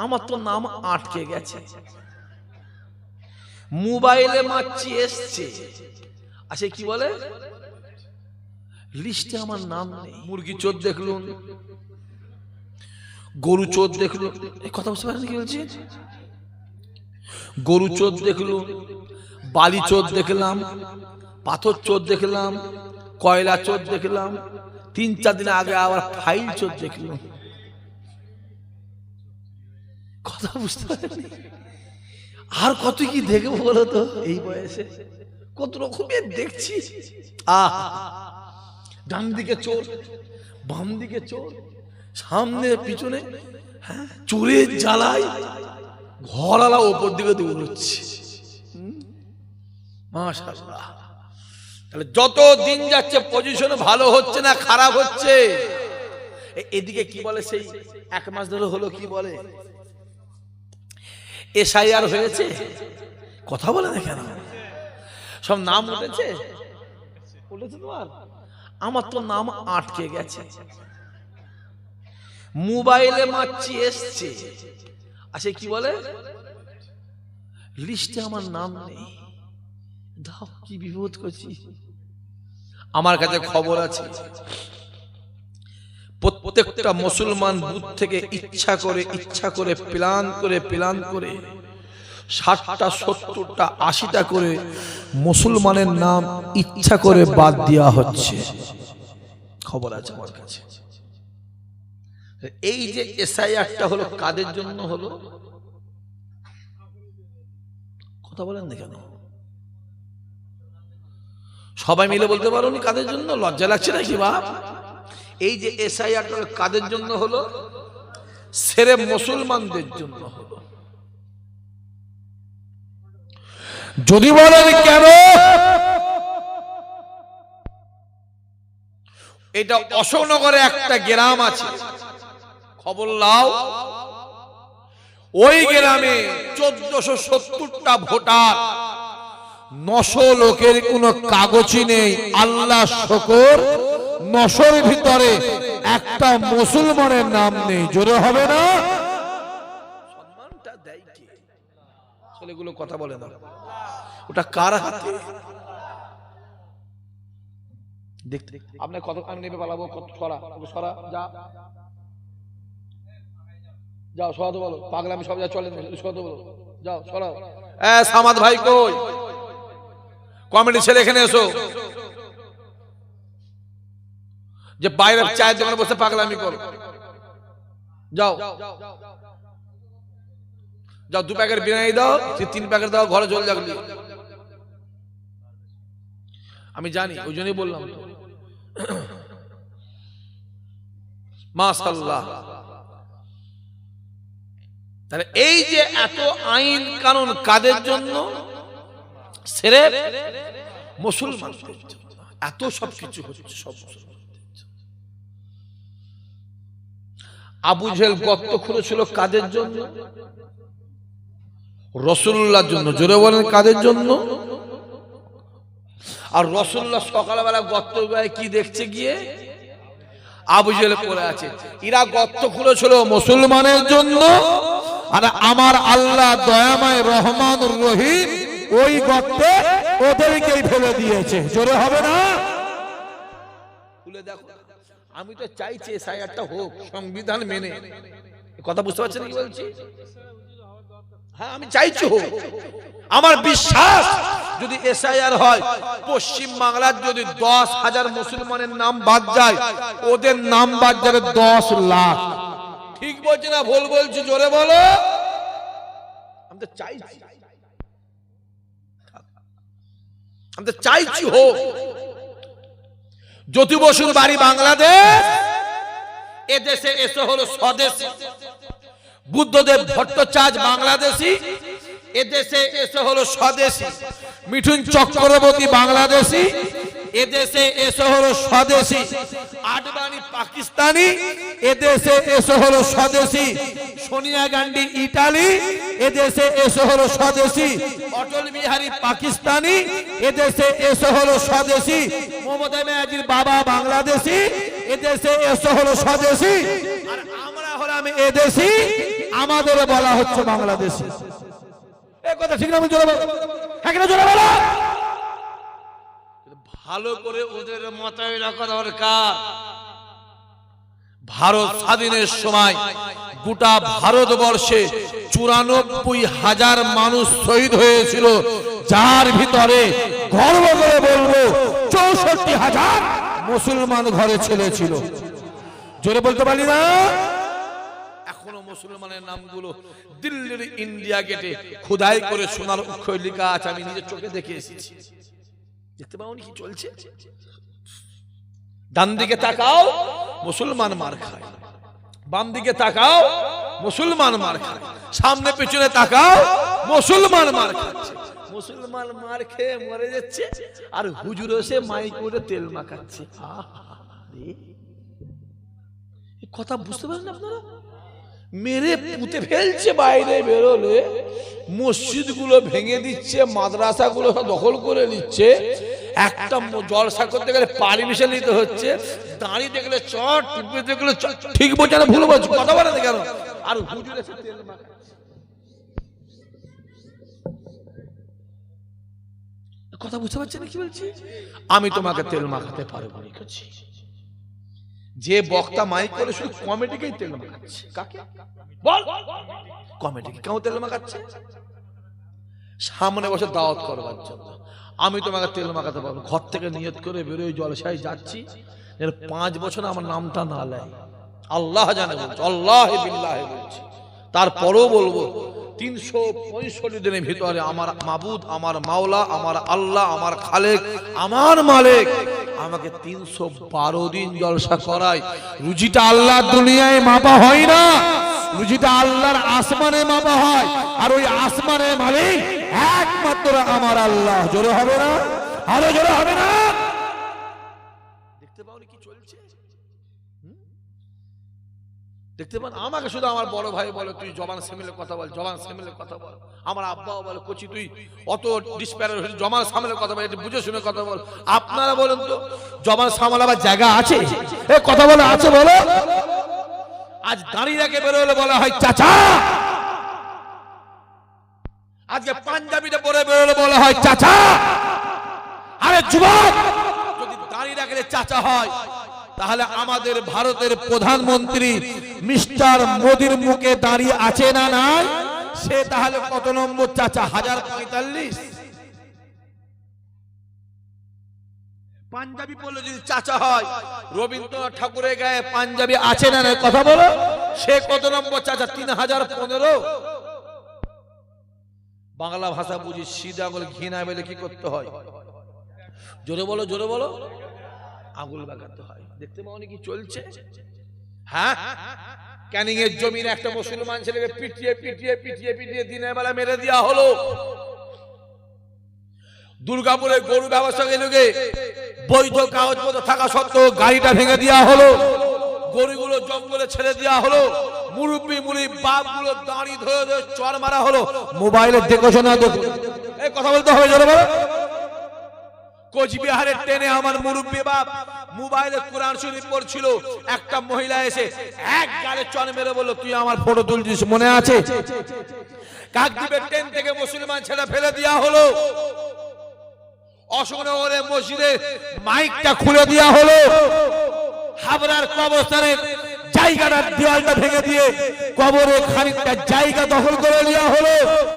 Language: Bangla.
আমার তো নাম আটকে গেছে, মোবাইলে মারছি এসছে, আচ্ছা কি বলে লিস্টে আমার নাম নেই। মুরগি চোর দেখলুন, গরু চোর দেখলুন, এই কথা বুঝতে পারেন কি বলছি? গরু চোর দেখলুন, বালি চোর দেখলাম, পাথর চোর দেখলাম, কয়লা চোর দেখলাম, 3-4 দিন আগে আবার ফাইল চোর দেখলাম। কথা বুঝতে পারেন? আর কত কি দেখবো বলো তো, এই বয়সে কত রকমের দেখছি। ডান দিকে চোর, বাম দিকে চোর, সামনে পিছনে, হ্যাঁ চোরের জ্বালায় ঘরওয়ালা ওপর দিকে দৌড়চ্ছে। মাশাআল্লাহ। তাহলে যত দিন যাচ্ছে পজিশন ভালো হচ্ছে না খারাপ হচ্ছে। এদিকে কি বলে, সেই 1 মাস ধরে হলো কি বলে এসআইআর হয়েছে, কথা বলে না কেন, সব নাম উঠেছে, উঠেছে তোমার, আমার তো নাম আটকে গেছে, মোবাইলে মারছি এসছে, আচ্ছা কি বলে লিস্টে আমার নাম নেই। দাও কি বিপদ করছি। আমার কাছে খবর আছে প্রত্যেকটা মুসলমান বুথ থেকে ইচ্ছা করে প্ল্যান করে 60টা 70টা 80টা করে মুসলমানের নাম ইচ্ছা করে বাদ দেওয়া হচ্ছে, খবর আছে আমার কাছে। এই যে এসআইআরটা হলো কাদের জন্য হলো, কথা বলেন না কেন? সবাই মিলে বলতে পারো নি কাদের জন্য? লজ্জা লাগছে নাকি বাপ? এই যে এসআইআরটা কাদের জন্য হলো? সেরে মুসলমানদের জন্য হলো। যদি বলেন কেন, এটা অশোকনগরে একটা গ্রাম আছে, খবর লাও, ওই গ্রামে 1470টা ভোটার, 900 লোকের কোনো কাগজই নেই। আল্লাহ শুকর, 900-র ভিতরে একটা মুসলমানের নাম নেই। জোরে হবে না? সম্মানটা দেয় কে? ছেলেগুলো কথা বলে না, ওটা কার হাতে? দেখতে আপনার কত কান নেবে পালাবো, কত সরা যা যাও, সরাতে বলো, পাগলা আমি সব যা চলেন, সরাতে বলো, যাও সরাও। সামাদ ভাই কই? কমিটি ছেলে এখানে এসো। যে বাইরে চায়ের দোকানে বসে পাগলামি করো, যাও যাও, 2 প্যাকেট বিরিয়ানি দাও, 3 প্যাকেট দাও, ঘরে চলে যাবি। আমি জানি, ওই জন্যই বললাম। মাশাআল্লাহ। তাহলে এই যে এত আইন কানুন কাদের জন্য? সেরে মুসলমানদের জন্য। এত সব কিছু হচ্ছে সব মুসলমানদের জন্য। আবু জেহেল গর্ত খুঁড়েছিল কাদের জন্য? রাসূলুল্লাহর জন্য। জোরে বলেন কাদের জন্য? আর রাসূলুল্লাহ সকালবেলা গর্ত কি দেখছে গিয়ে? আবু জেহেল পড়ে আছে। এরা গর্ত খুঁড়েছিল মুসলমানের জন্য, আর আমার আল্লাহ দয়াময় রহমানুর রহিম ওই গর্তে ওদেরকেই ফেলে দিয়েছে। জোরে হবে না? খুলে দেখো। আমি তো চাইছি এসআইআরটা হোক সংবিধান মেনে। কথা বুঝতে পারছেন কি বলছি? হ্যাঁ আমি চাইছি হোক। আমার বিশ্বাস যদি এসআইআর হয়, পশ্চিম বাংলার যদি 10,000 মুসলমানের নাম বাদ যায়, ওদের নাম বাদ যাবে 10 লাখ। ঠিক বলছি না ভুল বলছি? জোরে বলো। আমি তো চাইছি, আমি তো চাইছি হোক। জ্যোতি বসুর বাড়ি বাংলাদেশ, এদেশে এসে হলো স্বদেশী। বুদ্ধদেব ভট্টাচার্য বাংলাদেশী, এদেশে এসে হলো স্বদেশী। মিঠুন চক্রবর্তী বাংলাদেশী, এদেশে এসে হলো স্বদেশী। আডবাণী পাকিস্তানি, এদেশে এসে হলো স্বদেশী। সোনিয়া গান্ধী ইটালি, এদেশে এসে হলো স্বদেশী। অটল বিহারী পাকিস্তানি, এদেশে এসে হলো স্বদেশী। মমতা ব্যানার্জির বাবা বাংলাদেশী, এদেশে এসে হলো স্বদেশী। আর আমরা হলাম এদেশী। আমাদের বলা হচ্ছে বাংলাদেশি। এই কথা ঠিক না? জোরে বলো, হ্যাঁ কিনা জোরে বলো। ভালো করে ওদের মাথায় রাখা দরকার। ভারত স্বাধীনের সময় গোটা ভারতবর্ষে 94,000 মানুষ শহীদ হয়েছিল, যার ভিতরে গর্ব করে বলবো 64,000 মুসলমান ঘরে ছেলে ছিল। জোরে বলতে পারি না? এখনো মুসলমানের নামগুলো দিল্লির ইন্ডিয়া গেটে খোদাই করে সোনার অক্ষরে লেখা আছে। আমি নিজের চোখে দেখে এসেছি। দেখতে পাওনি কি চলছে? ডান দিকে তাকাও, মুসলমান মার খায়। বাম দিকে তাকাও, মুসলমান মার খায়। সামনে পেছনে তাকাও, মুসলমান মার খাচ্ছে। মুসলমান মার খেয়ে মরে যাচ্ছে, আর হুজুর এসে মাইক করে তেল মাখাচ্ছে। কথা বুঝতে পারেন আপনারা? মেরে পুঁতে ফেলছে, বাইরে বেরোলে মসজিদ গুলো ভেঙে দিচ্ছে, মাদ্রাসা গুলো দখল করে নিচ্ছে। একটা জলসা করতে গেলে পারমিশন নিতে হচ্ছে, দাঁড়িয়ে দেখলে চট, টিপে দেখলে চট। ঠিক বলছে না ভুল বলছে? কথা বলে কেন? আর হুজুর এসে তেল মাখাচ্ছে। কথা বুঝতে পারছেন কি বলছি? আমি তোমাকে তেল মাখাতে পারবো না। যে বক্তা মাইক করে শুধু কমিটিকেই তেল মাখাচ্ছে। কাকে বল? কমিটিকে কেউ তেল মাখাচ্ছে? সামনে বসে দাওয়াত করবার জন্য। আমি তোমাকে তেল মাখাতে পারবো। ঘর থেকে নিয়ত করে বেরোয় জলসায় যাচ্ছি, 5 বছর আমার নামটা না লেয়, আল্লাহ জানে বলছে, আল্লাহ বিল্লাহ বলছি। তারপরেও বলবো 365 দিনের ভিতরে আমার মাবুদ, আমার মাওলা, আমার আল্লাহ, আমার খালেক, আমার মালিক আমাকে 312 দিন জলসা করায়। রুজিটা আল্লাহর দুনিয়ায় মাপা হয় না, রুজিটা আল্লাহর আসমানে মাপা হয়। আর ওই আসমানের মালিক একমাত্র আমার আল্লাহ। জোরে হবে না? আরো জোরে হবে না? দেখতে পাওনি কি চলছে? দেখতে পান? আমাকে শুধু আমার বড় ভাই বলে, তুই জবান সামলে কথা বল, জবান সামলে কথা বল। আমার আব্বাও বলে, কোচি তুই অত ডিসপ্যারার হয়ে জবান সামলে কথা বল, একটু বুঝে শুনে কথা বল। আপনারা বলেন তো, জবান সামলাবার জায়গা আছে? এ কথা বলে আছে বলো? আজ দাঁড়িয়ে রেখে বেরোলে বলা হয় চাচা, আজকে পাঞ্জাবিটা পরে বেরোলে বলা হয় চাচা। আরে যুবক, যদি দাঁড়িয়ে রাখলে চাচা হয়, তাহলে আমাদের ভারতের প্রধানমন্ত্রী মিস্টার মোদির মুখে দাঁড়িয়ে আছে না নাই? সে তাহলে কত নম্বর চাচা? 1045। পাঞ্জাবি পরলে যদি চাচা হয়, রবীন্দ্রনাথ ঠাকুরের গায়ে পাঞ্জাবি আছে না নাই? কথা বলো, সে কত নম্বর চাচা? 3015। বাংলা ভাষা বুঝি, সিধা বলে ঘৃণা বলে কি করতে হয়? জোরে বলো, জোরে বলো। আঙুল বাগাতে হয়। দেখতে পাওনি কি চলছে? হ্যাঁ, ক্যানিং এর জমিনে একটা মুসলমান ছেলেকে পিটিয়ে পিটিয়ে পিটিয়ে পিটিয়ে দিনের বেলা মেরে দেওয়া হলো। দুর্গাপুরে গরু ব্যবসায়ী লোকে বৈধ কাগজপত্র থাকা সত্ত্বেও গাড়িটা ভেঙে দেওয়া হলো, গরুগুলো জঙ্গলে ছেড়ে দেওয়া হলো, মুরব্বী বাপ গুলো দাঁড়িয়ে ধরে ধরে চর মারা হলো। মোবাইলে দেখো না? দেখো, এই কথা বলতে হবে জোরে বলো। কোচবিহারের ট্রেনে আমার মুরব্বী বাপ মোবাইলে কোরআন শরীফ পড়ছিল, একটা মহিলা এসে এক গালে চর মেরে বলল, তুই আমার ফটো তুলছিস, মনে আছে? কাকদ্বীপের ট্রেন থেকে মুসলমান ছেলে ফেলে দেওয়া হলো। অশোকনগরের মসজিদে মাইকটা খুলে দেওয়া হলো। হাবড়ার কবরস্থানের জায়গাটার দেওয়ালটা ভেঙে দিয়ে কবরে খানিকটা জায়গা দখল করে নেওয়া হলো।